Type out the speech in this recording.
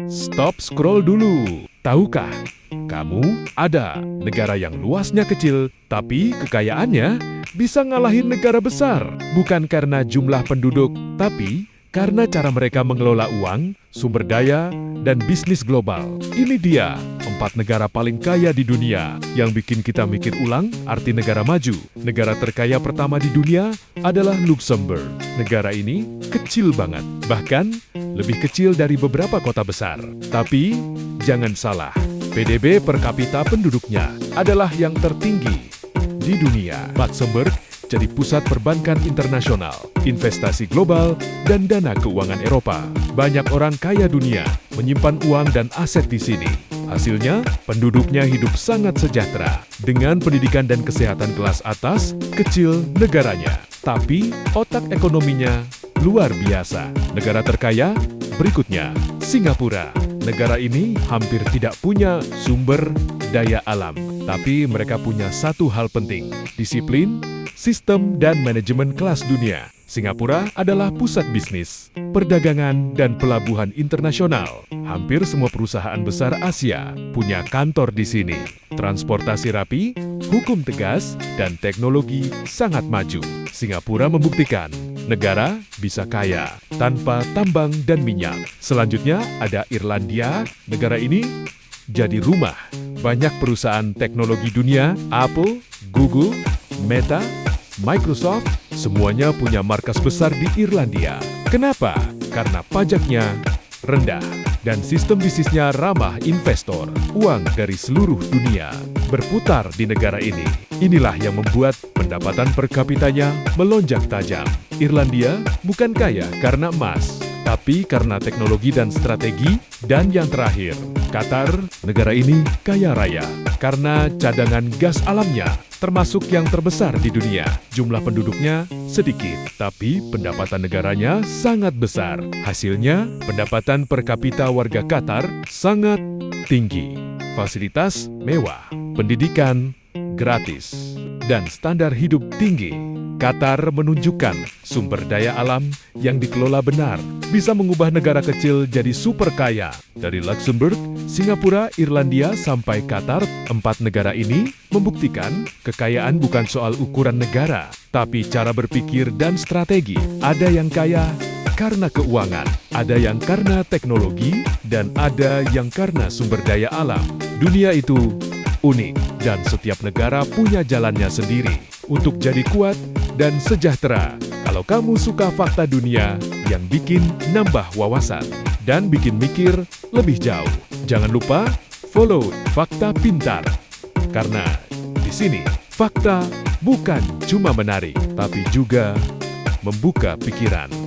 Stop scroll dulu. Tahukah, kamu ada negara yang luasnya kecil, tapi kekayaannya bisa ngalahin negara besar. Bukan karena jumlah penduduk, tapi karena cara mereka mengelola uang, sumber daya, dan bisnis global. Ini dia 4 negara paling kaya di dunia yang bikin kita mikir ulang arti negara maju. Negara terkaya pertama di dunia adalah Luxembourg. Negara ini kecil banget, bahkan lebih kecil dari beberapa kota besar. Tapi jangan salah, PDB per kapita penduduknya adalah yang tertinggi di dunia. Luxembourg jadi pusat perbankan internasional, investasi global, dan dana keuangan Eropa. Banyak orang kaya dunia menyimpan uang dan aset di sini. Hasilnya, penduduknya hidup sangat sejahtera. Dengan pendidikan dan kesehatan kelas atas, kecil negaranya. Tapi, otak ekonominya luar biasa. Negara terkaya berikutnya, Singapura. Negara ini hampir tidak punya sumber daya alam. Tapi mereka punya satu hal penting, disiplin, sistem, dan manajemen kelas dunia. Singapura adalah pusat bisnis, perdagangan, dan pelabuhan internasional. Hampir semua perusahaan besar Asia punya kantor di sini. Transportasi rapi, hukum tegas, dan teknologi sangat maju. Singapura membuktikan negara bisa kaya tanpa tambang dan minyak. Selanjutnya ada Irlandia. Negara ini jadi rumah banyak perusahaan teknologi dunia, Apple, Google, Meta, Microsoft, semuanya punya markas besar di Irlandia. Kenapa? Karena pajaknya rendah dan sistem bisnisnya ramah investor. Uang dari seluruh dunia berputar di negara ini. Inilah yang membuat pendapatan per kapitanya melonjak tajam. Irlandia bukan kaya karena emas, tapi karena teknologi dan strategi. Dan yang terakhir, Qatar, negara ini kaya raya karena cadangan gas alamnya, termasuk yang terbesar di dunia. Jumlah penduduknya sedikit, tapi pendapatan negaranya sangat besar. Hasilnya, pendapatan per kapita warga Qatar sangat tinggi. Fasilitas mewah, pendidikan gratis, dan standar hidup tinggi. Qatar menunjukkan sumber daya alam yang dikelola benar bisa mengubah negara kecil jadi super kaya. Dari Luxembourg, Singapura, Irlandia, sampai Qatar, 4 negara ini membuktikan kekayaan bukan soal ukuran negara, tapi cara berpikir dan strategi. Ada yang kaya karena keuangan, ada yang karena teknologi, dan ada yang karena sumber daya alam. Dunia itu unik, dan setiap negara punya jalannya sendiri untuk jadi kuat dan sejahtera. Kalau kamu suka fakta dunia yang bikin nambah wawasan dan bikin mikir lebih jauh, jangan lupa follow Fakta Pintar. Karena di sini fakta bukan cuma menarik, tapi juga membuka pikiran.